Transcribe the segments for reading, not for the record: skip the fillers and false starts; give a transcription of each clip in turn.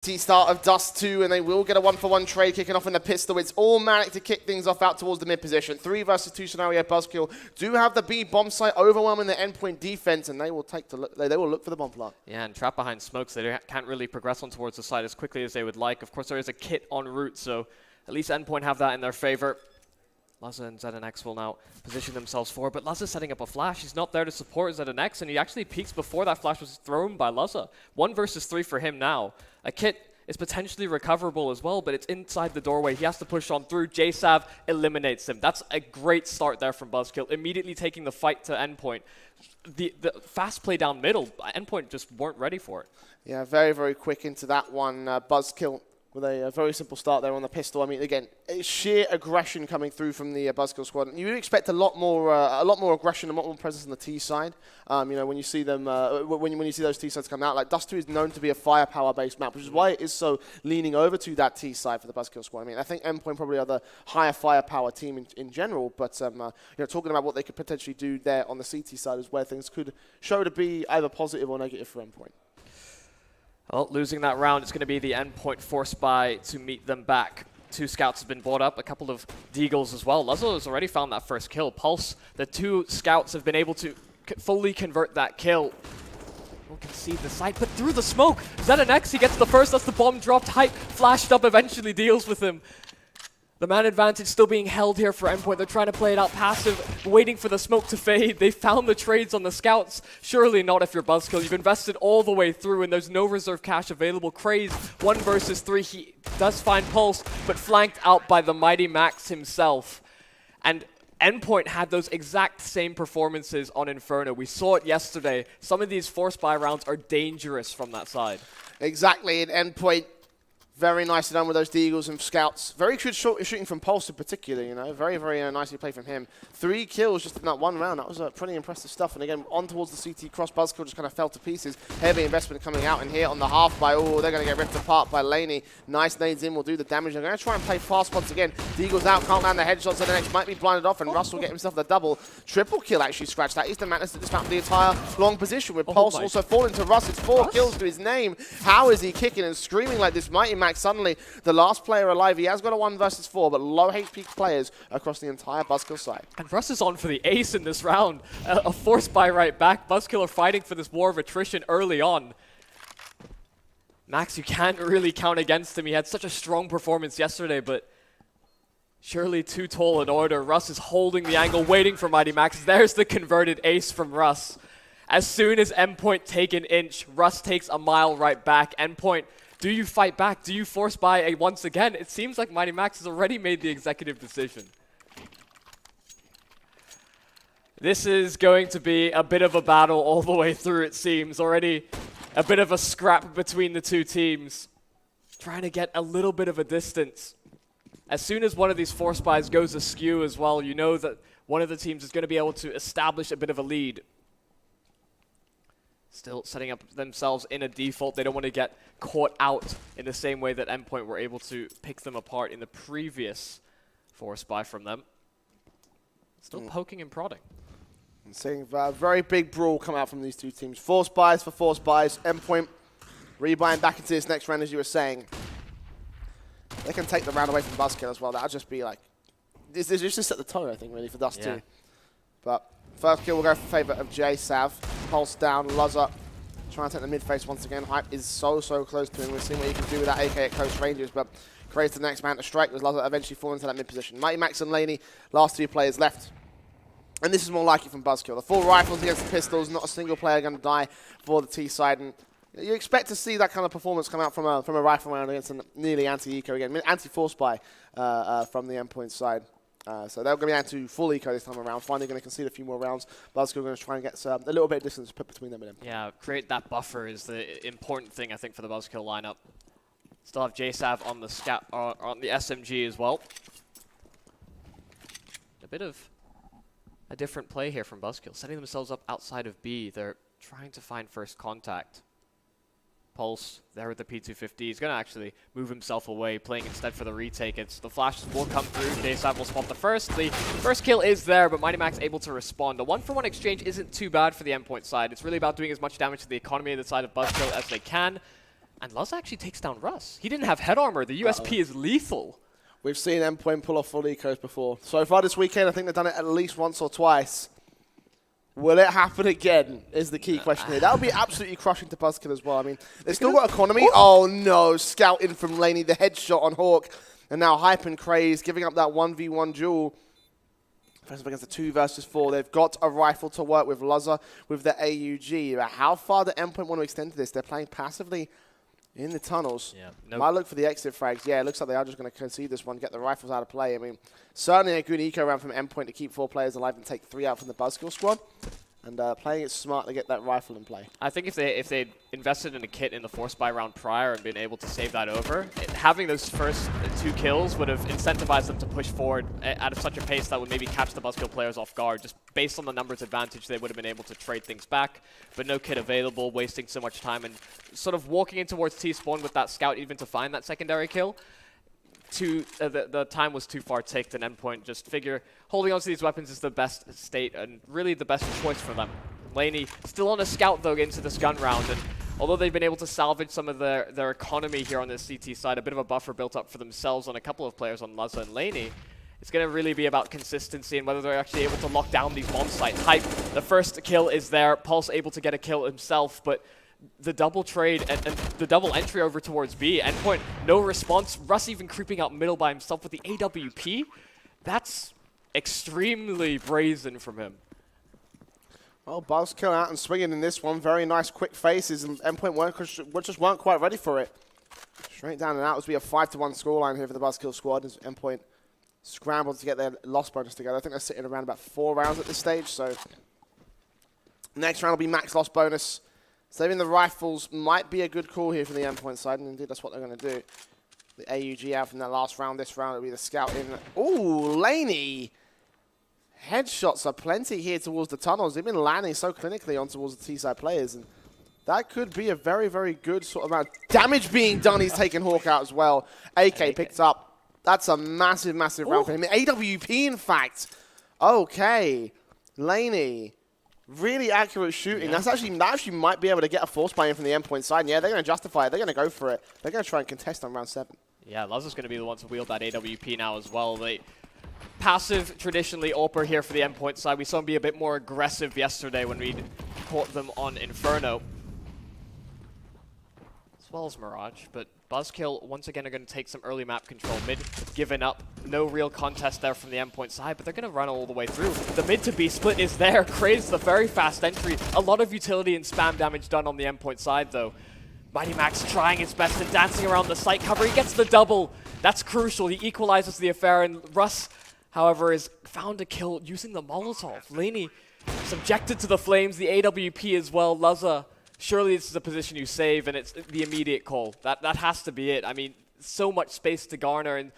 Start of Dust 2, and they will get a 1-for-1 trade kicking off in the pistol. It's all Manic to kick things off out towards the mid position. 3 versus 2 scenario. BuzzKill do have the B bomb site overwhelming the Endpoint defense, and they will look for the bomb plant. Yeah, and trapped behind smokes, they can't really progress on towards the side as quickly as they would like. Of course, there is a kit en route, so at least Endpoint have that in their favor. Lazza and ZNX will now position themselves forward, but Lazza's setting up a flash. He's not there to support ZNX, and he actually peeks before that flash was thrown by Lazza. 1 versus 3 for him now. A kit is potentially recoverable as well, but it's inside the doorway. He has to push on through. JSav eliminates him. That's a great start there from BuzzKill, immediately taking the fight to Endpoint. The fast play down middle, Endpoint just weren't ready for it. Yeah, very, very quick into that one. BuzzKill with a very simple start there on the pistol. I mean, again, it's sheer aggression coming through from the BuzzKill squad. You would expect a lot more aggression, a lot more presence on the T side. You know, when you see them, when you see those T sides come out, like Dust 2 is known to be a firepower-based map, which is why it is so leaning over to that T side for the BuzzKill squad. I mean, I think Endpoint probably are the higher firepower team in general, but you know, talking about what they could potentially do there on the CT side is where things could show to be either positive or negative for Endpoint. Well, losing that round, it's going to be the Endpoint force buy to meet them back. 2 scouts have been brought up, a couple of deagles as well. Lazza has already found that first kill. Pulse, the 2 scouts have been able to fully convert that kill. We'll concede the site, but through the smoke, ZNX, he gets the first, that's the bomb dropped. Hype flashed up, eventually deals with him. The man advantage still being held here for Endpoint. They're trying to play it out passive, waiting for the smoke to fade. They found the trades on the scouts. Surely not if you're BuzzKill. You've invested all the way through and there's no reserve cash available. Craze, 1 versus 3. He does find Pulse, but flanked out by the mighty Max himself. And Endpoint had those exact same performances on Inferno. We saw it yesterday. Some of these force buy rounds are dangerous from that side. Exactly, and Endpoint, very nicely done with those deagles and scouts. Very good shooting from Pulse in particular, you know. Very, very nicely played from him. 3 kills just in that 1 round. That was pretty impressive stuff. And again, on towards the CT cross, BuzzKill just kind of fell to pieces. Heavy investment coming out in here on the half by, oh, they're going to get ripped apart by Laney. Nice nades in will do the damage. They're going to try and play fast once again. Deagles out, can't land the headshots. The next might be blinded off, and Russ will get himself the double. Triple kill actually scratched. That is the madness that dismounted the entire long position, with Pulse also falling to Russ. It's 4 kills to his name. How is he kicking and screaming like this mighty Max suddenly? The last player alive. He has got a 1 versus 4, but low HP players across the entire BuzzKill side. And Russ is on for the ace in this round. A force buy right back. BuzzKill are fighting for this war of attrition early on. Max, you can't really count against him. He had such a strong performance yesterday, but surely too tall an order. Russ is holding the angle, waiting for mighty Max. There's the converted ace from Russ. As soon as Endpoint take an inch, Russ takes a mile right back. Endpoint, do you fight back? Do you force buy once again? It seems like mighty Max has already made the executive decision. This is going to be a bit of a battle all the way through, it seems. Already a bit of a scrap between the 2 teams. Trying to get a little bit of a distance. As soon as one of these force buys goes askew as well, you know that one of the teams is going to be able to establish a bit of a lead. Still setting up themselves in a default. They don't want to get caught out in the same way that Endpoint were able to pick them apart in the previous force buy from them. Still poking and prodding. And seeing a very big brawl come out from these 2 teams. Force buys for force buys. Endpoint rebuying back into this next round, as you were saying. They can take the round away from BuzzKill as well. That'll just be like, this just to set the tone, I think, really, for Dust 2. But first kill will go for favour of JSav. Pulse down, Lazza trying to take the mid face once again. Hype is so close to him. We'll see what he can do with that AK at close ranges, but creates the next man to strike as Lazza eventually falls into that mid position. Mighty Max and Laney, last 2 players left. And this is more likely from BuzzKill. The 4 rifles against the pistols, not a single player going to die for the T side. And you expect to see that kind of performance come out from a rifle round against a nearly anti-eco again. Anti-force buy from the Endpoint side. So they're going to be able to full eco this time around. Finally going to concede a few more rounds. BuzzKill going to try and get a little bit of distance put between them and him. Yeah, create that buffer is the important thing, I think, for the BuzzKill lineup. Still have JSav on the scout, on the SMG as well. A bit of a different play here from BuzzKill, setting themselves up outside of B. They're trying to find first contact. Pulse there with the P250. He's going to actually move himself away, playing instead for the retake. The flashes will come through. JSav will spot the first. The first kill is there, but mighty Max able to respond. A 1-for-1 exchange isn't too bad for the Endpoint side. It's really about doing as much damage to the economy of the side of BuzzKill as they can. And Luz actually takes down Russ. He didn't have head armor. The USP is lethal. We've seen Endpoint pull off full ecos before. So far this weekend, I think they've done it at least once or twice. Will it happen again is the key question here. That would be absolutely crushing to BuzzKill as well. I mean, they've still got economy. Oh no, scout in from Laney, the headshot on Hawk. And now Hype and Craze giving up that 1v1 duel. First against the 2 versus 4. They've got a rifle to work with Luzza with the AUG. But how far do Endpoint want to extend to this? They're playing passively in the tunnels. Yeah, nope. Might look for the exit frags. Yeah, it looks like they are just going to concede this one, get the rifles out of play. I mean, certainly a good eco round from Endpoint to keep 4 players alive and take 3 out from the BuzzKill squad. And playing it smart to get that rifle in play. I think if they invested in a kit in the Force Buy round prior and been able to save that over, having those first 2 kills would have incentivized them to push forward at such a pace that would maybe catch the BuzzKill players off guard. Just based on the numbers advantage, they would have been able to trade things back, but no kit available, wasting so much time and sort of walking in towards T-spawn with that scout even to find that secondary kill. The time was too far taken, and Endpoint just figure holding on to these weapons is the best state and really the best choice for them. Laney still on a scout though into this gun round, and although they've been able to salvage some of their economy here on the CT side, a bit of a buffer built up for themselves on a couple of players on Luzza and Laney, it's going to really be about consistency and whether they're actually able to lock down these bomb sites. Hype, the first kill is there, Pulse able to get a kill himself, but the double trade and the double entry over towards B. Endpoint, no response. Russ even creeping out middle by himself with the AWP. That's extremely brazen from him. Well, BuzzKill out and swinging in this one. Very nice quick faces, and Endpoint just weren't quite ready for it. Straight down and out. It would be a 5-1 scoreline here for the BuzzKill squad as Endpoint scrambled to get their loss bonus together. I think they're sitting around about 4 rounds at this stage, so next round will be max loss bonus. Saving the rifles might be a good call here for the Endpoint side, and indeed that's what they're going to do. The AUG out from that last round. This round will be the scout in. Ooh, Laney! Headshots are plenty here towards the tunnels. They've been landing so clinically on towards the T-side players, and that could be a very, very good sort of amount. Damage being done, he's taking Hawk out as well. AK picked up. That's a massive, massive round for him. AWP, in fact. Okay. Laney. Really accurate shooting. Yeah. That actually might be able to get a force buy in from the Endpoint side. And yeah, they're going to justify it. They're going to go for it. They're going to try and contest on round 7. Yeah, Luzza's going to be the one to wield that AWP now as well. Passive, traditionally, AWPer here for the Endpoint side. We saw him be a bit more aggressive yesterday when we caught them on Inferno. As well as Mirage, but BuzzKill once again are going to take some early map control. Mid given up, no real contest there from the Endpoint side, but they're going to run all the way through. The mid to B split is there. Craze the very fast entry. A lot of utility and spam damage done on the Endpoint side though. Mighty Max trying his best and dancing around the site cover. He gets the double. That's crucial. He equalizes the affair, and Russ, however, is found a kill using the Molotov. Laney subjected to the flames, the AWP as well. Luzza, surely this is a position you save, and it's the immediate call. That has to be it. I mean, so much space to garner, and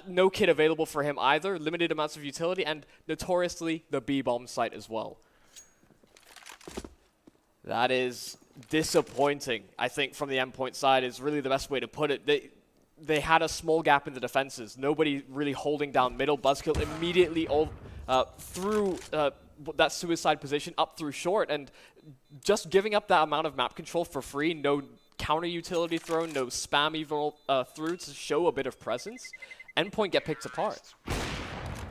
no kit available for him either. Limited amounts of utility, and notoriously the B-bomb site as well. That is disappointing, I think, from the Endpoint side is really the best way to put it. They had a small gap in the defenses. Nobody really holding down middle. BuzzKill immediately through that suicide position up through short, and just giving up that amount of map control for free, no counter utility thrown, no spam evil through to show a bit of presence. Endpoint get picked apart.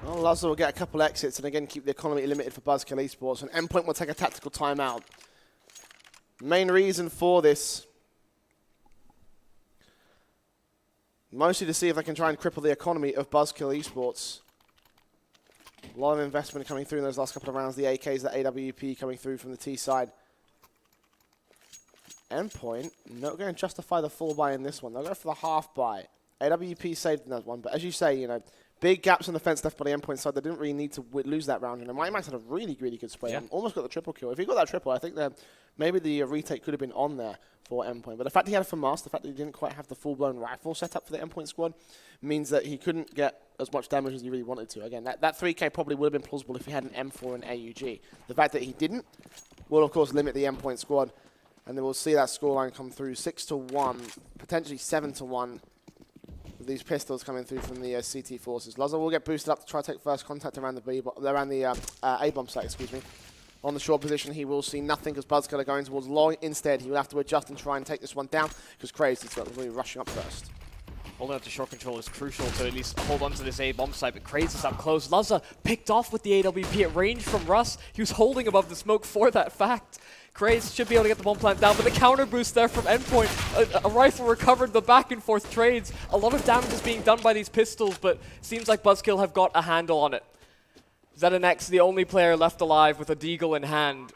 Well, Luzza will get a couple exits and again keep the economy limited for BuzzKill Esports, and Endpoint will take a tactical timeout. Main reason for this, mostly to see if they can try and cripple the economy of BuzzKill Esports. A lot of investment coming through in those last couple of rounds. The AKs, the AWP coming through from the T side. Endpoint not going to justify the full buy in this one. They'll go for the half buy. AWP saved in that one, but as you say, you know, big gaps on the fence left by the Endpoint side. They didn't really need to lose that round. And Mighty Max had a really, really good spray. Yeah. Almost got the triple kill. If he got that triple, I think that maybe the retake could have been on there for Endpoint. But the fact he had a FAMAS, the fact that he didn't quite have the full-blown rifle set up for the Endpoint squad, means that he couldn't get as much damage as he really wanted to. Again, that 3K probably would have been plausible if he had an M4 and AUG. The fact that he didn't will, of course, limit the Endpoint squad. And then we'll see that scoreline come through 6-1, potentially 7-1. These pistols coming through from the CT forces. Luzza will get boosted up to try to take first contact around the A-bomb site, excuse me. on the short position. He will see nothing because BuzzKill are going towards long. Instead, he will have to adjust and try and take this one down because Craze is really rushing up first. Holding up to short control is crucial to at least hold on to this A bomb site, but Craze is up close. Lazza picked off with the AWP at range from Russ. He was holding above the smoke for that fact. Craze should be able to get the bomb plant down, but the counter boost there from Endpoint. A rifle recovered, the back and forth trades. A lot of damage is being done by these pistols, but seems like BuzzKill have got a handle on it. ZNX, the only player left alive with a deagle in hand.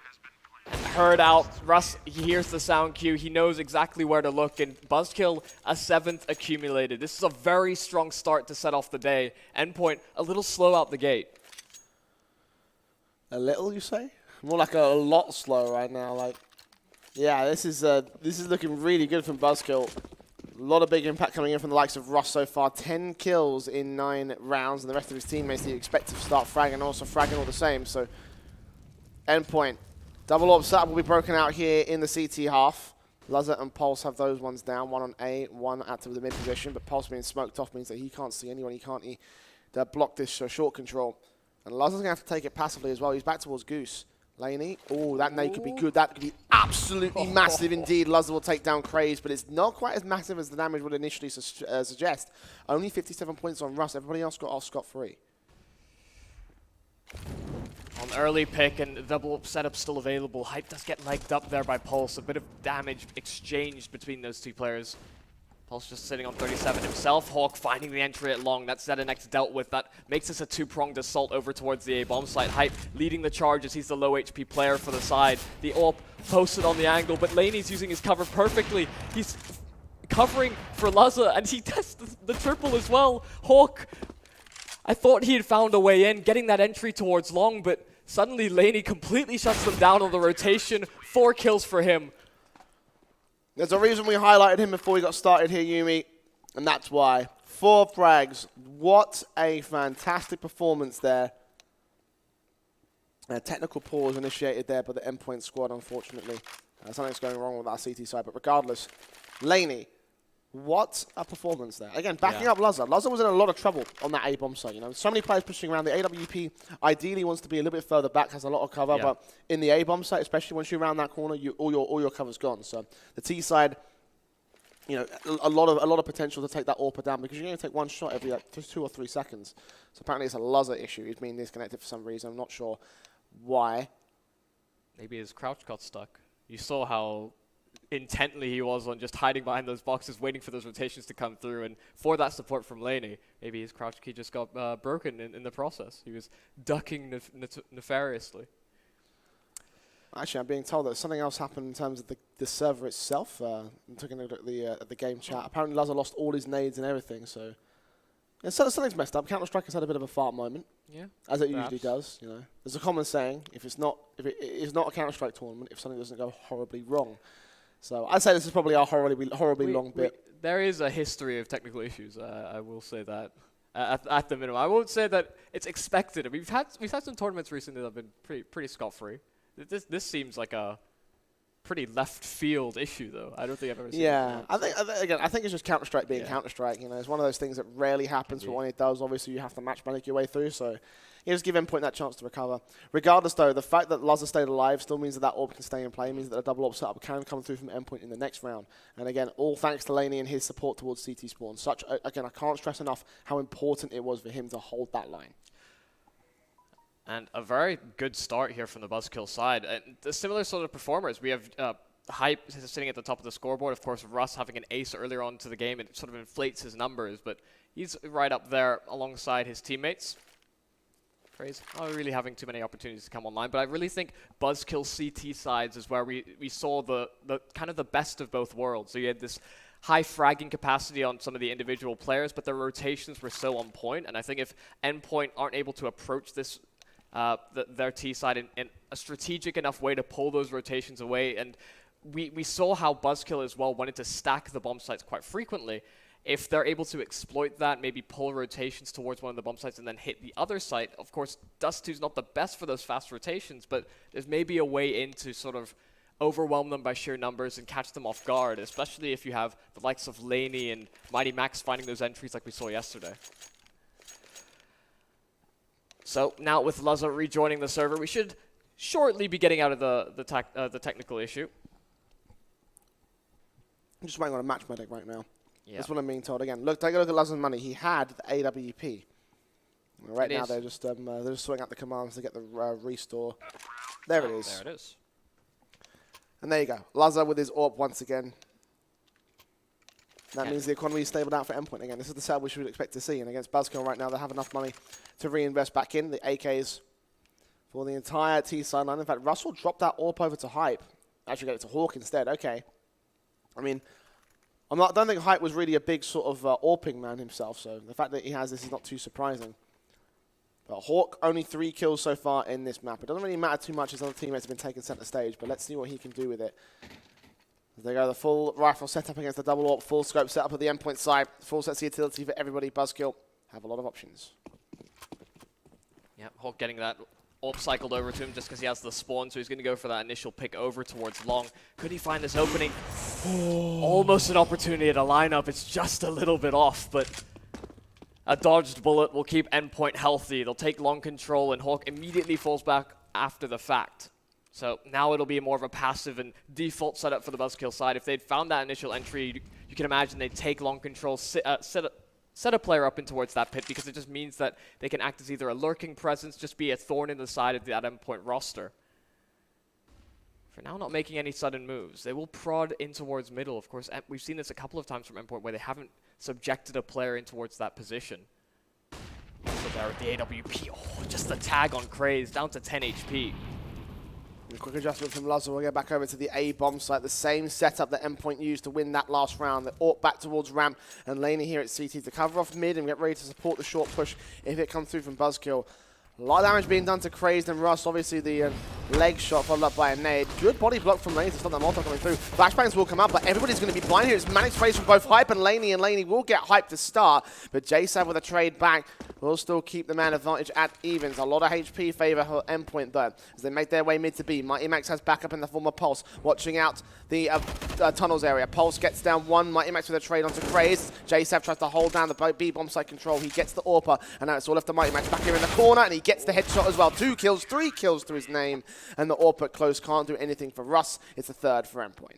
Heard out, Russ, he hears the sound cue, he knows exactly where to look, and BuzzKill, a 7th accumulated. This is a very strong start to set off the day. Endpoint, a little slow out the gate. A little, you say? More like a lot slow right now. Like, yeah, this is looking really good from BuzzKill. A lot of big impact coming in from the likes of Russ so far. 10 kills in 9 rounds, and the rest of his teammates that you expect to start fragging, also fragging all the same. So, Endpoint. Double AWP setup will be broken out here in the CT half. Lazza and Pulse have those ones down. One on A, one out to the mid position. But Pulse being smoked off means that he can't see anyone. He can't block this short control. And Lazza's going to have to take it passively as well. He's back towards Goose. Laney. Oh, that nade could be good. That could be absolutely massive indeed. Lazza will take down Craze, but it's not quite as massive as the damage would initially suggest. Only 57 points on Russ. Everybody else got off scot-free. On early pick and the double setup still available. Hype does get legged up there by Pulse. A bit of damage exchanged between those two players. Pulse just sitting on 37 himself. Hawk finding the entry at long. That's ZNX dealt with. That makes this a two-pronged assault over towards the A-bomb site. Hype leading the charges. He's the low HP player for the side. The AWP posted on the angle, but Laney's using his cover perfectly. He's covering for Lazza, and he tests the triple as well. Hawk, I thought he had found a way in, getting that entry towards long, but suddenly Laney completely shuts them down on the rotation. 4 kills for him. There's a reason we highlighted him before we got started here, Yumi, and that's why. 4 frags. What a fantastic performance there. A technical pause initiated there by the Endpoint squad, unfortunately. Something's going wrong with our CT side, but regardless, Laney, what a performance there. Again, backing up Lazza. Lazza was in a lot of trouble on that A-bomb site. You know, so many players pushing around. The AWP ideally wants to be a little bit further back, has a lot of cover, but in the A-bomb site, especially once you're around that corner, all your cover's gone. So the T side, you know, a lot of potential to take that AWP down because you're going to take one shot every like 2 or 3 seconds. So apparently it's a Lazza issue. He's being disconnected for some reason. I'm not sure why. Maybe his crouch got stuck. You saw how intently he was on just hiding behind those boxes, waiting for those rotations to come through, and for that support from Laney, maybe his crouch key just got broken in the process. He was ducking nefariously. Actually, I'm being told that something else happened in terms of the server itself. I'm taking a look at the game chat. Apparently, Lazza lost all his nades and everything, so something's messed up. Counter-Strike has had a bit of a fart moment, as it usually does. You know, there's a common saying: if it is not a Counter-Strike tournament, if something doesn't go horribly wrong. So I'd say this is probably our horribly long bit. There is a history of technical issues. I will say that at the minimum. I won't say that it's expected. I mean, we've had some tournaments recently that have been pretty scot-free. This seems like a pretty left field issue, though. I don't think I've ever seen. Yeah, I think it's just Counter-Strike being Counter-Strike. You know, it's one of those things that rarely happens, but when it does, obviously you have to match make your way through. So you just give Endpoint that chance to recover. Regardless, though, the fact that Lazza stayed alive still means that AWP can stay in play, means that a double AWP setup can come through from Endpoint in the next round. And again, all thanks to Laney and his support towards CT Spawn. Again, I can't stress enough how important it was for him to hold that line. And a very good start here from the BuzzKill side. And the similar sort of performers. We have Hype sitting at the top of the scoreboard. Of course, Russ having an ace earlier on to the game. It sort of inflates his numbers, but he's right up there alongside his teammates. Craze not really having too many opportunities to come online, but I really think BuzzKill CT sides is where we saw the kind of the best of both worlds. So you had this high fragging capacity on some of the individual players, but their rotations were so on point. And I think if Endpoint aren't able to approach this their T side in a strategic enough way to pull those rotations away, and we saw how BuzzKill as well wanted to stack the bomb sites quite frequently. If they're able to exploit that, maybe pull rotations towards one of the bomb sites and then hit the other site. Of course, Dust 2's not the best for those fast rotations, but there's maybe a way in to sort of overwhelm them by sheer numbers and catch them off guard, especially if you have the likes of Laney and Mighty Max finding those entries like we saw yesterday. So now with Lazza rejoining the server, we should shortly be getting out of the technical issue. I'm just waiting on a match medic right now. Yeah. That's what I'm being told. Again, look, take a look at Lazar's money. He had the AWP. Right now, they're just sorting out the commands to get the restore. There it is. There it is. And there you go. Lazar with his AWP once again. That means the economy is stabled out for Endpoint again. This is the setup we should expect to see. And against BuzzKill right now, they have enough money to reinvest back in. The AKs for the entire T sideline. In fact, Russell dropped that AWP over to Hype. Actually got it to Hawk instead. Okay. I mean, I don't think Hype was really a big sort of AWPing man himself. So the fact that he has this is not too surprising. But Hawk, only 3 kills so far in this map. It doesn't really matter too much as other teammates have been taking center stage, but let's see what he can do with it. As they go the full rifle setup against the double AWP, full scope setup at the Endpoint side. Full sets of utility for everybody. BuzzKill have a lot of options. Yeah, Hawk getting that AWP cycled over to him just because he has the spawn, so he's going to go for that initial pick over towards long. Could he find this opening? Almost an opportunity at a lineup. It's just a little bit off, but a dodged bullet will keep Endpoint healthy. They'll take long control, and Hawk immediately falls back after the fact. So now it'll be more of a passive and default setup for the BuzzKill side. If they'd found that initial entry, you can imagine they'd take long control, set a player up in towards that pit, because it just means that they can act as either a lurking presence, just be a thorn in the side of that Endpoint roster. For now, not making any sudden moves. They will prod in towards middle, of course. We've seen this a couple of times from Endpoint where they haven't subjected a player in towards that position. So there with the AWP, oh, just the tag on Craze, down to 10 HP. A quick adjustment from Lazar. We'll get back over to the A bomb site. The same setup that Endpoint used to win that last round. The AWP back towards ramp, and Laney here at CT to cover off mid and get ready to support the short push if it comes through from BuzzKill. A lot of damage being done to Crazed and Russ. Obviously, the leg shot followed up by a nade. Good body block from Laney to stop that Molotov coming through. Flashbangs will come up, but everybody's going to be blind here. It's manic sprays from both Hype and Laney will get Hype to start. But JSAV with a trade back will still keep the man advantage at evens. A lot of HP favor Endpoint, though, as they make their way mid to B. Mighty Max has backup in the form of Pulse, watching out the tunnels area. Pulse gets down one. Mighty Max with a trade onto Crazed. JSAV tries to hold down the B bomb site control. He gets the AWPer, and now it's all left to Mighty Max back here in the corner, and he gets the headshot as well. 2 kills, 3 kills to his name, and the AWP at close can't do anything for Russ. It's a third for Endpoint.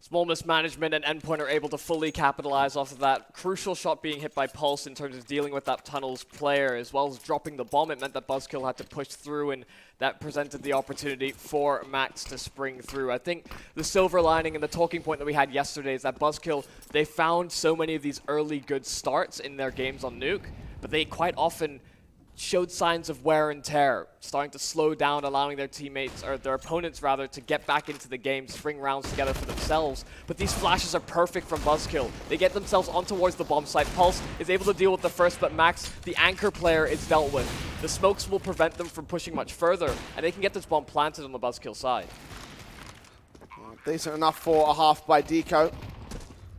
Small mismanagement, and Endpoint are able to fully capitalize off of that crucial shot being hit by Pulse in terms of dealing with that tunnels player, as well as dropping the bomb. It meant that BuzzKill had to push through, and that presented the opportunity for Max to spring through. I think the silver lining and the talking point that we had yesterday is that BuzzKill, they found so many of these early good starts in their games on Nuke, but they quite often showed signs of wear and tear, starting to slow down, allowing their teammates, or their opponents rather, to get back into the game, string rounds together for themselves. But these flashes are perfect from BuzzKill. They get themselves on towards the bomb site. Pulse is able to deal with the first, but Max, the anchor player, is dealt with. The smokes will prevent them from pushing much further, and they can get this bomb planted on the BuzzKill side. Decent enough for a half by Deco.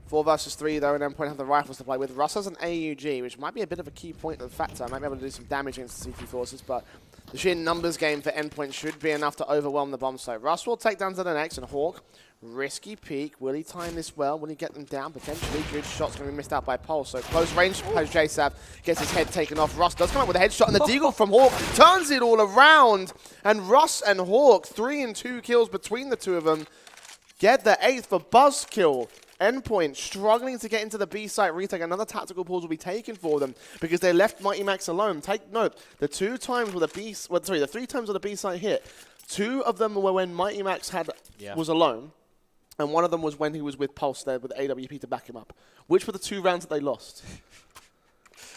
4 versus 3 though, and Endpoint have the rifles to play with. Russ has an AUG, which might be a bit of a key point of the factor. Might be able to do some damage against the CT forces, but the sheer numbers game for Endpoint should be enough to overwhelm the bomb site. Russ will take down to the next, and Hawk, risky peek. Will he time this well? Will he get them down? Potentially. Good shot's going to be missed out by Pulse. So close range, JSAV gets his head taken off. Russ does come up with a headshot, and the deagle from Hawk turns it all around. And Russ and Hawk, 3 and 2 kills between the two of them, get the 8th for BuzzKill. Endpoint struggling to get into the B site retake. Another tactical pause will be taken for them because they left Mighty Max alone. Take note, the 3 times where the B site hit, 2 of them were when Mighty Max was alone, and 1 of them was when he was with Pulse there with AWP to back him up. Which were the 2 rounds that they lost?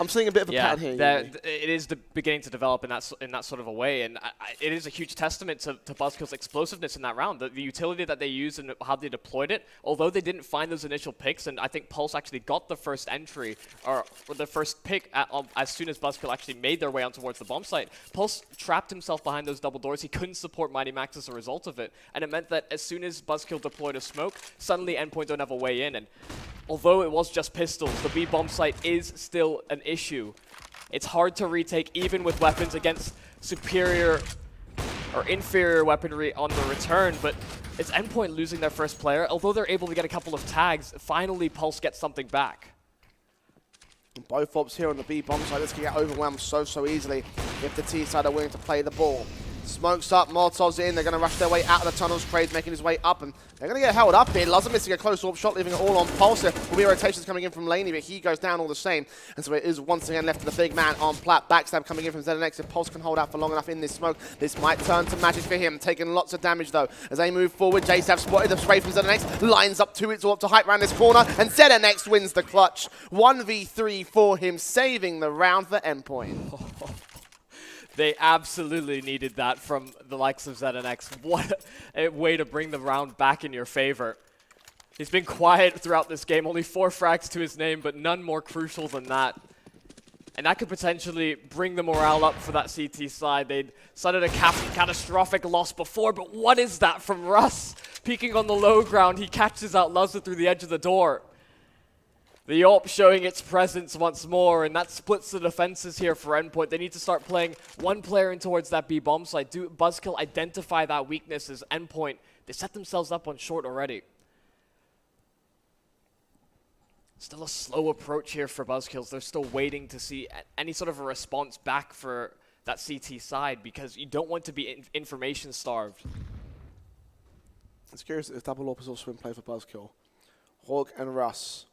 I'm seeing a bit of a pattern here. It is beginning to develop in that sort of a way, and it is a huge testament to BuzzKill's explosiveness in that round. The utility that they used and how they deployed it, although they didn't find those initial picks, and I think Pulse actually got the first entry, or the first pick as soon as BuzzKill actually made their way on towards the bomb site. Pulse trapped himself behind those double doors. He couldn't support Mighty Max as a result of it, and it meant that as soon as BuzzKill deployed a smoke, suddenly Endpoint don't have a way in, and although it was just pistols, the B bomb site is still an issue. It's hard to retake even with weapons against superior or inferior weaponry on the return, but it's Endpoint losing their first player. Although they're able to get a couple of tags, finally Pulse gets something back. Both ops here on the B bomb side. This can get overwhelmed so easily if the T side are willing to play the ball. Smokes up, Molotov's in. They're going to rush their way out of the tunnels. Kraid's making his way up, and they're going to get held up here. Luzza missing a close orb shot, leaving it all on Pulse. There will be rotations coming in from Laney, but he goes down all the same. And so it is once again left to the big man on Plat. Backstab coming in from ZNX. If Pulse can hold out for long enough in this smoke, this might turn to magic for him. Taking lots of damage, though. As they move forward, JSAV spotted the spray from ZNX. Lines up to it, so up to hype around this corner. And ZNX wins the clutch. 1v3 for him, saving the round for Endpoint. They absolutely needed that from the likes of ZNX. What a way to bring the round back in your favor. He's been quiet throughout this game, only 4 frags to his name, but none more crucial than that. And that could potentially bring the morale up for that CT side. They'd suffered a catastrophic loss before, but what is that from Russ? Peeking on the low ground, he catches out Luzza through the edge of the door. The AWP showing its presence once more, and that splits the defenses here for Endpoint. They need to start playing one player in towards that B bomb site. Do BuzzKill identify that weakness as Endpoint? They set themselves up on short already. Still a slow approach here for BuzzKills. They're still waiting to see any sort of a response back for that CT side because you don't want to be information starved. It's curious if double AWP is also in play for BuzzKill. Hawk and Russ.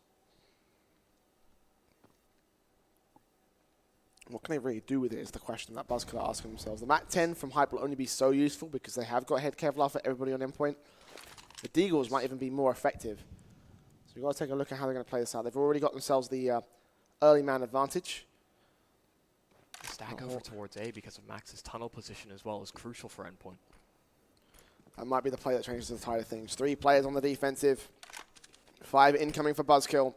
What can they really do with it is the question that BuzzKill are asking themselves. The Mac 10 from Hype will only be so useful because they have got head Kevlar for everybody on Endpoint. The Deagles might even be more effective. So we've got to take a look at how they're going to play this out. They've already got themselves the early man advantage. Stack over towards A because of Max's tunnel position as well is crucial for Endpoint. That might be the play that changes the tide of things. 3 players on the defensive. 5 incoming for BuzzKill.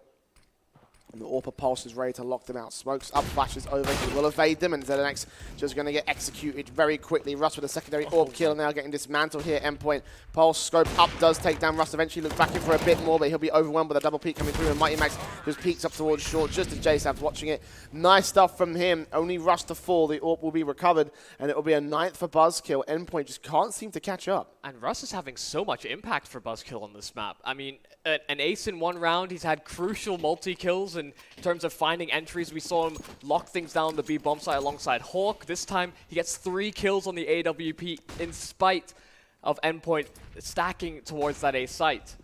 And the AWP Pulse is ready to lock them out. Smokes up, flashes over. He will evade them, and ZNX just going to get executed very quickly. Russ with a secondary AWP kill now getting dismantled here. Endpoint. Pulse scope up does take down Russ. Eventually looks back in for a bit more, but he'll be overwhelmed with a double peek coming through. And Mighty Max just peeks up towards short just as JSAV's watching it. Nice stuff from him. Only Russ to fall. The AWP will be recovered, and it will be a 9th for BuzzKill. Endpoint just can't seem to catch up. And Russ is having so much impact for BuzzKill on this map. I mean, an ace in 1 round. He's had crucial multi-kills in terms of finding entries. We saw him lock things down the B bomb site alongside Hawk. This time, he gets 3 kills on the AWP in spite of Endpoint stacking towards that A site.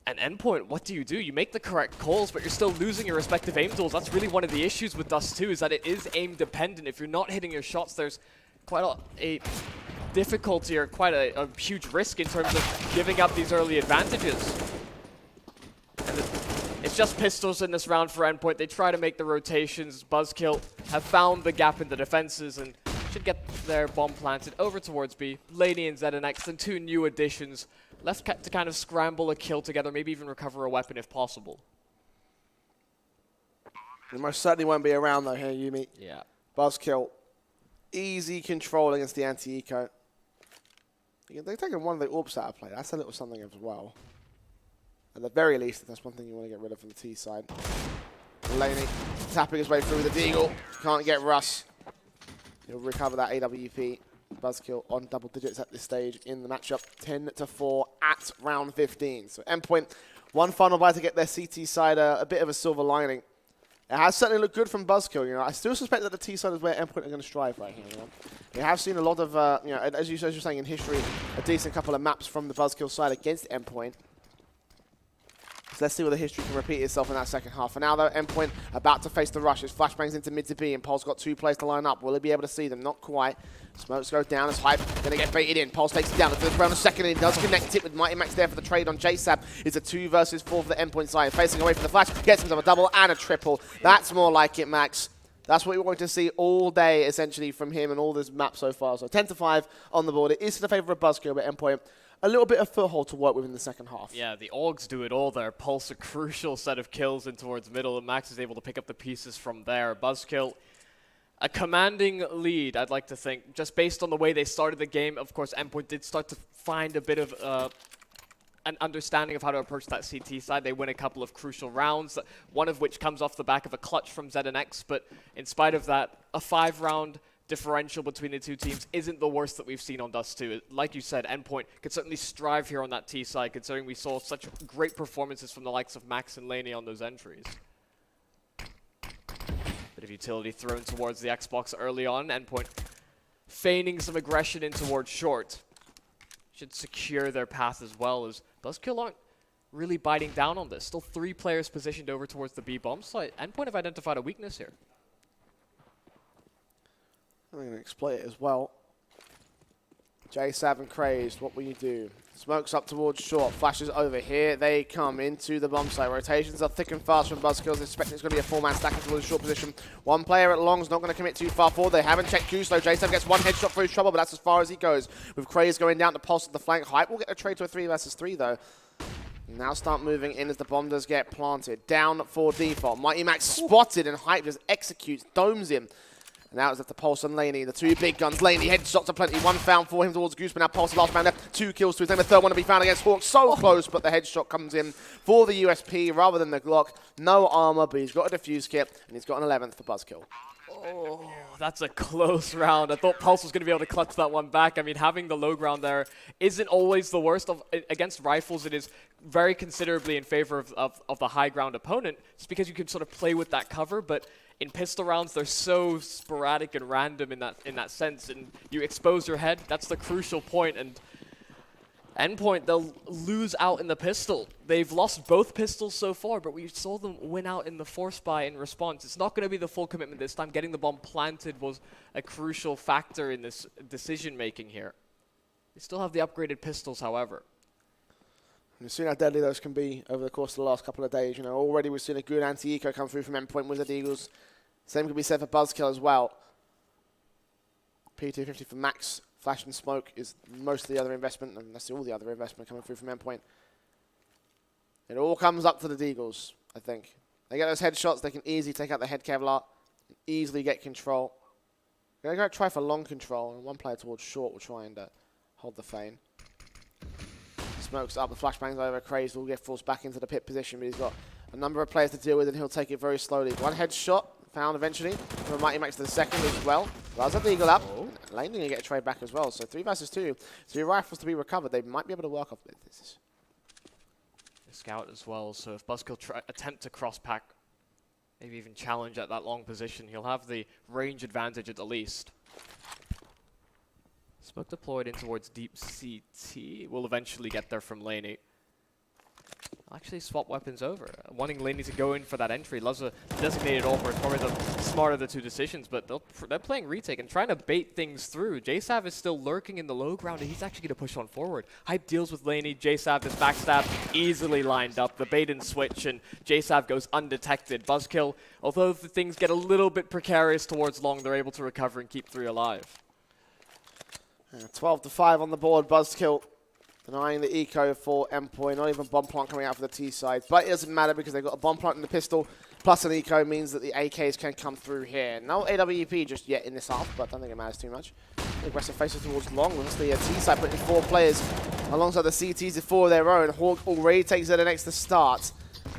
And Endpoint, what do? You make the correct calls, but you're still losing your respective aim tools. That's really one of the issues with Dust 2, is that it is aim dependent. If you're not hitting your shots, there's quite a difficulty or quite a huge risk in terms of giving up these early advantages. And it's just pistols in this round for Endpoint. They try to make the rotations. BuzzKill have found the gap in the defenses and should get their bomb planted over towards B. Laney and ZNX and 2 new additions left to kind of scramble a kill together, maybe even recover a weapon if possible. They most certainly won't be around though here, Yumi. Yeah. BuzzKill, easy control against the anti-eco. They've taken one of the AWPs out of play. That's a little something as well. At the very least, that's one thing you want to get rid of from the T side. Laney tapping his way through the Deagle. Can't get Russ. He'll recover that AWP. BuzzKill on double digits at this stage in the matchup. 10-4 at round 15. So Endpoint, one final buy to get their CT side a bit of a silver lining. It has certainly looked good from BuzzKill. You know, I still suspect that the T side is where Endpoint are going to strive right here. You know, we have seen a lot of, you know, as you're saying in history, a decent couple of maps from the BuzzKill side against Endpoint. So let's see whether history can repeat itself in that second half. For now, though, Endpoint about to face the rush. His flashbangs into mid to B, and Pulse got 2 players to line up. Will he be able to see them? Not quite. Smokes go down as Hype going to get baited in. Pulse takes it down. The round of second, and he does connect it with Mighty Max there for the trade on JSAV. It's a 2 versus 4 for the Endpoint side. Facing away from the flash, gets himself a double and a triple. That's more like it, Max. That's what we want to see all day, essentially, from him and all this map so far. So 10-5 on the board. It is to the favor of BuzzKill, but Endpoint, a little bit of foothold to work with in the second half. Yeah, the Augs do it all there. Pulse a crucial set of kills in towards middle, and Max is able to pick up the pieces from there. BuzzKill, a commanding lead, I'd like to think, just based on the way they started the game. Of course, Endpoint did start to find a bit of an understanding of how to approach that CT side. They win a couple of crucial rounds, one of which comes off the back of a clutch from ZNX, but in spite of that, a 5-round differential between the two teams isn't the worst that we've seen on Dust 2. Like you said, Endpoint could certainly strive here on that T side, considering we saw such great performances from the likes of Max and Laney on those entries. Bit of utility thrown towards the Xbox early on. Endpoint feigning some aggression in towards short. Should secure their path as well, as BuzzKill aren't really biting down on this. Still 3 players positioned over towards the B bomb site. Endpoint have identified a weakness here. I'm going to exploit it as well. J7 Crazed, what will you do? Smokes up towards short, flashes over here. They come into the bomb site. Rotations are thick and fast from BuzzKill. Expecting it's going to be a 4-man stacking towards short position. One player at long's not going to commit too far forward. They haven't checked Juice though. J7 gets one headshot for his trouble, but that's as far as he goes. With Crazed going down to pulse at the flank. Hype will get a trade to a 3 versus 3 though. Now start moving in as the bomb does get planted. Down for default. Mighty Max spotted and Hype just executes, domes him. And now it's left to Pulse and Laney, the 2 big guns. Laney, headshots are plenty. 1 found for him towards Goose, but now Pulse, the last man left. 2 kills to his name. The 3rd one to be found against Hawk. So close, but the headshot comes in for the USP rather than the Glock. No armor, but he's got a defuse kit, and he's got an 11th for BuzzKill. Oh, that's a close round. I thought Pulse was going to be able to clutch that one back. I mean, having the low ground there isn't always the worst. Against rifles, it is very considerably in favor of the high ground opponent, just because you can sort of play with that cover, but in pistol rounds, they're so sporadic and random in that sense, and you expose your head. That's the crucial point, and Endpoint, they'll lose out in the pistol. They've lost both pistols so far, but we saw them win out in the force buy in response. It's not going to be the full commitment this time. Getting the bomb planted was a crucial factor in this decision-making here. They still have the upgraded pistols, however. You've seen how deadly those can be over the course of the last couple of days. You know, already we've seen a good anti-eco come through from Endpoint Wizard Eagles. Same can be said for BuzzKill as well. P250 for Max. Flash and Smoke is most of the other investment, and that's all the other investment coming through from Endpoint. It all comes up to the Deagles, I think. They get those headshots, they can easily take out the head Kevlar, easily get control. They're going to try for long control, and one player towards short will try and hold the feign. Smokes up, the flashbangs over, Crazed will get forced back into the pit position, but he's got a number of players to deal with, and he'll take it very slowly. One headshot found eventually from Mighty Max to the 2nd as well. Does have the eagle up. Lane going to get a trade back as well. So 3 versus 2. 3 rifles to be recovered. They might be able to work off this. The scout as well, so if BuzzKill attempt to cross-pack, maybe even challenge at that long position, he'll have the range advantage at the least. Smoke deployed in towards deep CT. Will eventually get there from Laney. I'll actually swap weapons over. Wanting Laney to go in for that entry. Luzza designated AWPer is probably the smarter of the 2 decisions, but they're playing retake and trying to bait things through. JSav is still lurking in the low ground, and he's actually going to push on forward. Hype deals with Laney. JSav is backstab easily lined up. The bait and switch, and JSav goes undetected. BuzzKill, although the things get a little bit precarious towards long, they're able to recover and keep 3 alive. 12-5 on the board. BuzzKill denying the eco for Endpoint. Not even bomb plant coming out for the T side. But it doesn't matter because they've got a bomb plant in the pistol. Plus an eco means that the AKs can come through here. No AWP just yet in this half, but I don't think it matters too much. Aggressive faces towards long. That's the T side putting 4 players alongside the CTs of 4 of their own. Hawk already takes it next to start.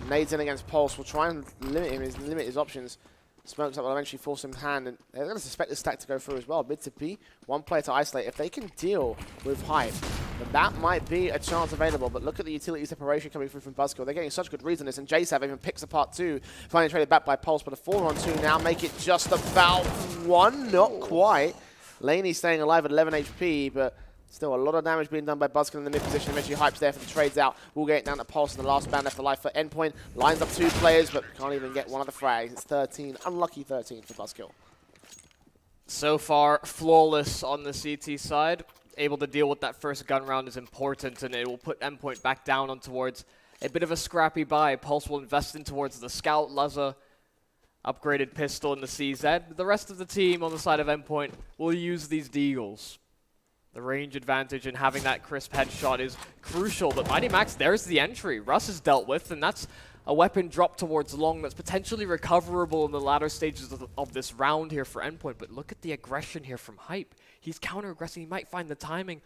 Nades in against Pulse. Will try and limit his options. Smokes up will eventually force him hand, and they're going to suspect this stack to go through as well. Mid to B, 1 player to isolate. If they can deal with Hype, then that might be a chance available. But look at the utility separation coming through from BuzzKill. They're getting such good reads on this, and JSav even picks apart 2. Finally traded back by Pulse, but a 4-on-2 now make it just about 1. Not quite. Laney staying alive at 11 HP, but still a lot of damage being done by BuzzKill in the mid position. Eventually Hype's there for the trades out. We'll get it down to Pulse, and the last band left alive for Endpoint. Lines up 2 players, but can't even get one of the frags. It's 13. Unlucky 13 for BuzzKill. So far, flawless on the CT side. Able to deal with that first gun round is important, and it will put Endpoint back down on towards a bit of a scrappy buy. Pulse will invest in towards the Scout, Luzza, upgraded pistol in the CZ. The rest of the team on the side of Endpoint will use these Deagles. The range advantage and having that crisp headshot is crucial, but Mighty Max, there's the entry. Russ is dealt with, and that's a weapon dropped towards long that's potentially recoverable in the latter stages of this round here for Endpoint. But look at the aggression here from Hype. He's counter-aggressing. He might find the timing.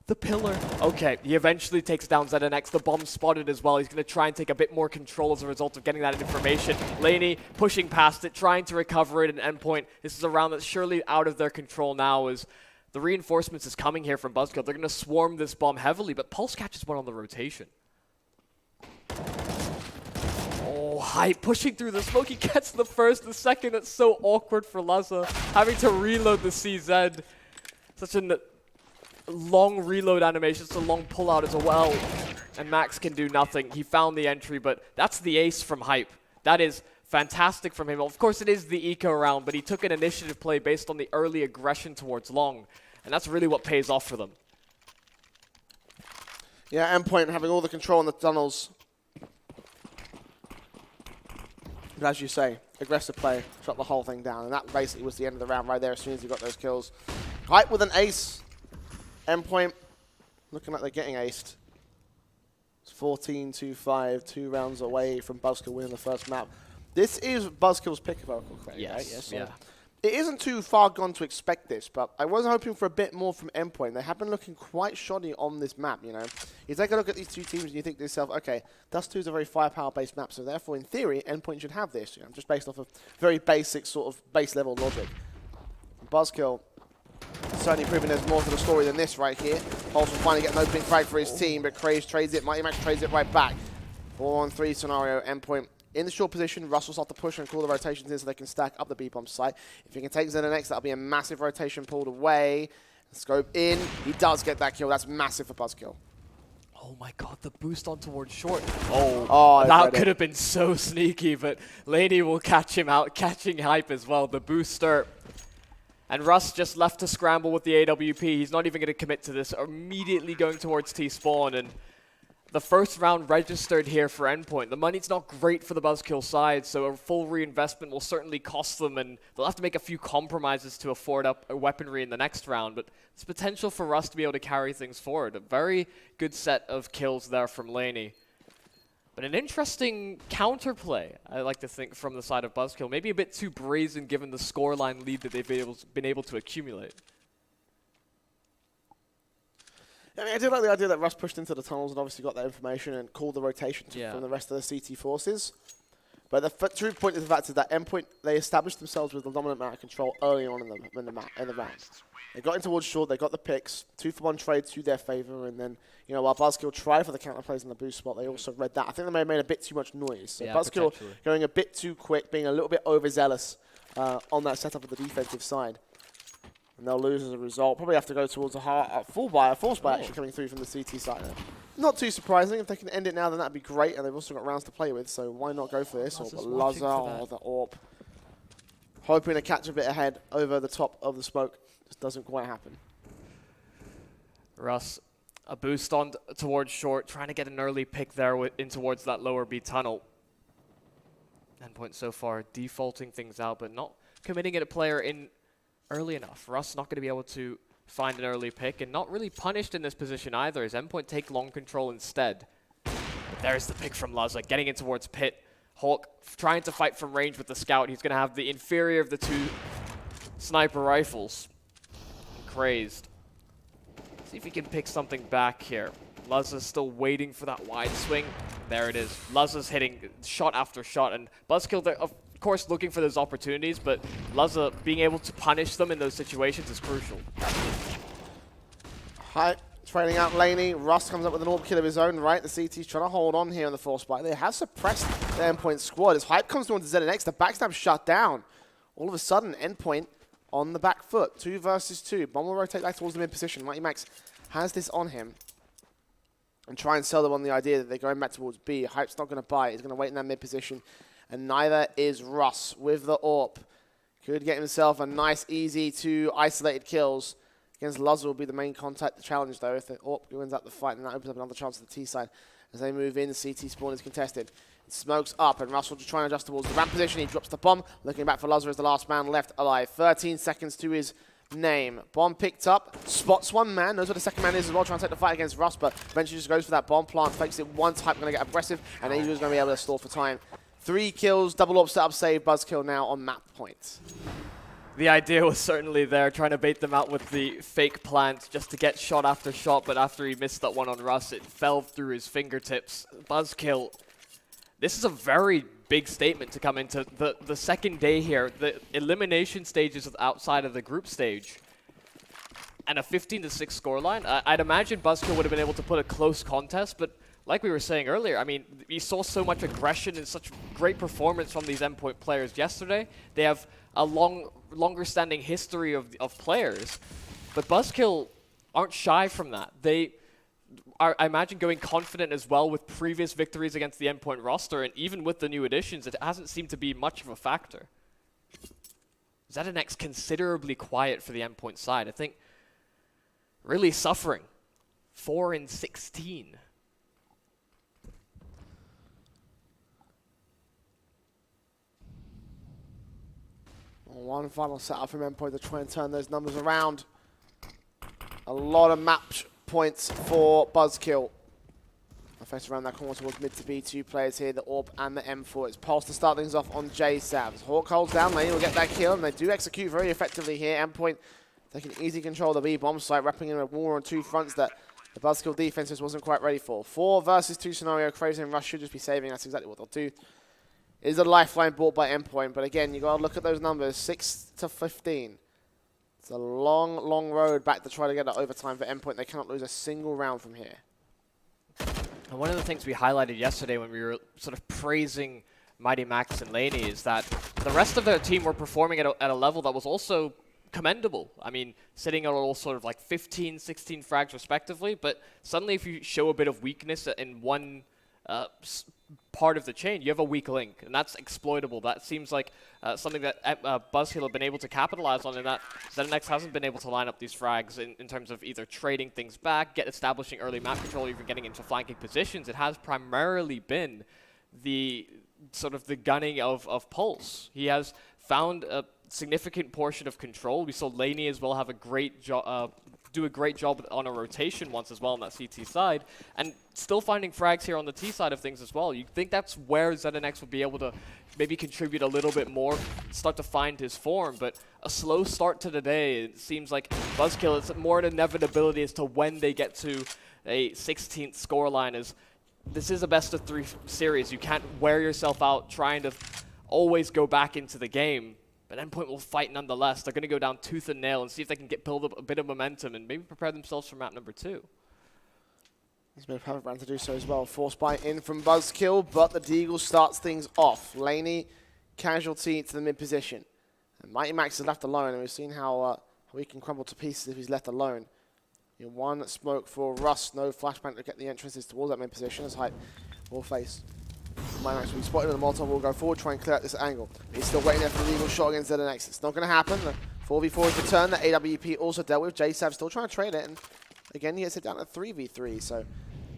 The pillar. Okay, he eventually takes down ZNX. The bomb spotted as well. He's going to try and take a bit more control as a result of getting that information. Laney pushing past it, trying to recover it, and Endpoint. This is a round that's surely out of their control now as the reinforcements is coming here from BuzzKill. They're going to swarm this bomb heavily, but Pulse catches one on the rotation. Oh, Hype pushing through the smoke. He gets the first, the second. It's so awkward for Luzza. Having to reload the CZ. such a long reload animation, such a long pullout as well. And Max can do nothing. He found the entry, but that's the ace from Hype. That is fantastic from him. Of course, it is the eco round, but he took an initiative play based on the early aggression towards long. And that's really what pays off for them. Yeah, Endpoint having all the control in the tunnels. But as you say, aggressive play, shut the whole thing down. And that basically was the end of the round right there as soon as he got those kills. Hype with an ace. Endpoint looking like they're getting aced. It's 14-5, 2 rounds away from BuzzKill winning the first map. This is BuzzKill's pick, if I recall correctly, Yes, right? Yes, so yeah. it isn't too far gone to expect this, but I was hoping for a bit more from Endpoint. They have been looking quite shoddy on this map, you know. You take a look at these two teams and you think to yourself, okay, Dust 2 is a very firepower-based map, so therefore, in theory, Endpoint should have this, you know, just based off of very basic sort of base-level logic. BuzzKill certainly proving there's more to the story than this right here. Pulse will finally get an opening frag for his team, but Craze trades it, Mighty Max trades it right back. 4-on-3 scenario, Endpoint in the short position. Russ will start to push and call the rotations in so they can stack up the B-bomb site. If he can take ZNX, that'll be a massive rotation pulled away. Scope in, he does get that kill. That's massive for BuzzKill. Oh my god, the boost on towards short. That could have been so sneaky, but Laney will catch him out, catching Hype as well, the booster. And Russ just left to scramble with the AWP. He's not even going to commit to this. Immediately going towards T-spawn. And the first round registered here for Endpoint. The money's not great for the BuzzKill side, so a full reinvestment will certainly cost them. And they'll have to make a few compromises to afford up a weaponry in the next round. But it's potential for Russ to be able to carry things forward. A very good set of kills there from Laney. But an interesting counterplay, I like to think, from the side of BuzzKill. Maybe a bit too brazen given the scoreline lead that they've been able to accumulate. I mean, I do like the idea that Russ pushed into the tunnels and obviously got that information and called the rotation from the rest of the CT forces. But the true point of the fact is that Endpoint, they established themselves with the dominant amount of control early on in the round. They got in towards short, they got the picks, 2-for-1 trade to their favor, and then, you know, while BuzzKill tried for the counter plays in the boost spot, they also read that. I think they may have made a bit too much noise. So yeah, BuzzKill going a bit too quick, being a little bit overzealous on that setup of the defensive side. And they'll lose as a result. Probably have to go towards a force buy actually coming through from the CT side. Not too surprising. If they can end it now, then that'd be great. And they've also got rounds to play with, so why not go for this? Or Lazar or the AWP. Hoping to catch a bit ahead over the top of the smoke. Just doesn't quite happen. Russ, a boost on towards short, trying to get an early pick there in towards that lower B tunnel. Endpoint so far defaulting things out, but not committing it a player in early enough. Russ not going to be able to find an early pick, and not really punished in this position either, as Endpoint take long control instead. But there's the pick from Lazar, getting in towards pit. Hawk trying to fight from range with the scout. He's going to have the inferior of the two sniper rifles. Crazed. See if he can pick something back here. Lazar's still waiting for that wide swing. There it is. Lazar's hitting shot after shot, and BuzzKill, of course, looking for those opportunities, but Lazar being able to punish them in those situations is crucial. Hype trading out Laney. Russ comes up with an AWP kill of his own, right? The CT's trying to hold on here on the force buy. They have suppressed the Endpoint squad. As Hype comes towards ZNX, the backstab shut down. All of a sudden, Endpoint on the back foot. 2 versus 2. Bomb will rotate back towards the mid position. Mighty Max has this on him and try and sell them on the idea that they're going back towards B. Hype's not going to buy it. He's going to wait in that mid position. And neither is Russ with the AWP. Could get himself a nice, easy 2 isolated kills. Against Lazar will be the main contact. The challenge, though, if the AWP wins out the fight, then that opens up another chance to the T side. As they move in, the CT spawn is contested. It smokes up, and Russell just trying to adjust towards the ramp position. He drops the bomb. Looking back for Lazar as the last man left alive. 13 seconds to his name. Bomb picked up. Spots one man. Knows where the second man is as well. Trying to take the fight against Russ, but eventually just goes for that bomb plant. Fakes it once. Hype going to get aggressive, and he's going to be able to stall for time. 3 kills, double AWP setup save. BuzzKill now on map point. The idea was certainly there, trying to bait them out with the fake plant just to get shot after shot, but after he missed that one on Russ, it fell through his fingertips. BuzzKill, this is a very big statement to come into the second day here. The elimination stages outside of the group stage. And a 15-6 scoreline. I'd imagine BuzzKill would have been able to put a close contest, but like we were saying earlier, I mean, we saw so much aggression and such great performance from these Endpoint players yesterday. They have a longer-standing history of players. But BuzzKill aren't shy from that. They are, I imagine, going confident as well with previous victories against the Endpoint roster, and even with the new additions, it hasn't seemed to be much of a factor. ZNX considerably quiet for the Endpoint side. I think really suffering. 4-16. One final setup from Endpoint to try and turn those numbers around. A lot of match points for BuzzKill. Face around that corner towards mid to B, two players here, the AWP and the M4. It's Pulse to start things off on JSavs. Hawk holds down lane, will get that kill, and they do execute very effectively here. Endpoint taking easy control of the B bomb site, wrapping in a war on two fronts that the BuzzKill defense just wasn't quite ready for. 4 versus 2 scenario, Crazy and Rush should just be saving. That's exactly what they'll do. It is a lifeline bought by Endpoint, but again, you got to look at those numbers, 6-15. It's a long, long road back to try to get that overtime for Endpoint. They cannot lose a single round from here. And one of the things we highlighted yesterday when we were sort of praising Mighty Max and Laney is that the rest of their team were performing at a level that was also commendable. I mean, sitting at all sort of like 15, 16 frags respectively, but suddenly if you show a bit of weakness in one part of the chain, you have a weak link, and that's exploitable. That seems like something that BuzzKill have been able to capitalize on, and that ZNX hasn't been able to line up these frags in terms of either trading things back, establishing early map control, or even getting into flanking positions. It has primarily been the sort of the gunning of Pulse. He has found a significant portion of control. We saw Laney as well have a great job, do a great job on a rotation once as well on that CT side, and still finding frags here on the T side of things as well. You think that's where ZNX will be able to maybe contribute a little bit more, start to find his form, but a slow start to the day. It seems like BuzzKill, it's more an inevitability as to when they get to a 16th scoreline. Is this is a best of 3 series. You can't wear yourself out trying to always go back into the game. But Endpoint will fight nonetheless. They're going to go down tooth and nail and see if they can build up a bit of momentum and maybe prepare themselves for map number 2. There's been a perfect round to do so as well. Force buy in from BuzzKill, but the Deagle starts things off. Laney, casualty to the mid position. And Mighty Max is left alone, and we've seen how he can crumble to pieces if he's left alone. One smoke for Russ, no flashbang to get the entrances towards that mid position as Hype will face. Mighty Max will be spotted in the Molotov, will go forward, try and clear out this angle. He's still waiting there for the legal shot against ZNX. It's not going to happen. The 4v4 is returned. The AWP also dealt with. JSav still trying to trade it, and again, he gets it down to 3v3. So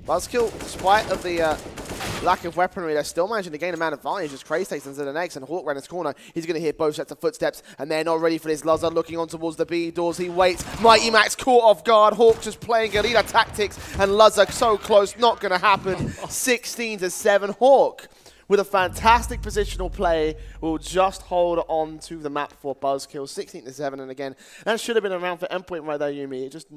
BuzzKill, despite of the lack of weaponry, they're still managing to gain a man advantage as Craze takes into the next, and Hawk ran his corner. He's going to hear both sets of footsteps, and they're not ready for this. Lazar looking on towards the B doors. He waits. Mighty Max caught off guard. Hawk just playing Galila tactics, and Lazar so close. Not going to happen. 16-7. Hawk, with a fantastic positional play, will just hold on to the map for BuzzKill. 16-7, and again, that should have been around for Endpoint right there, Yumi. It just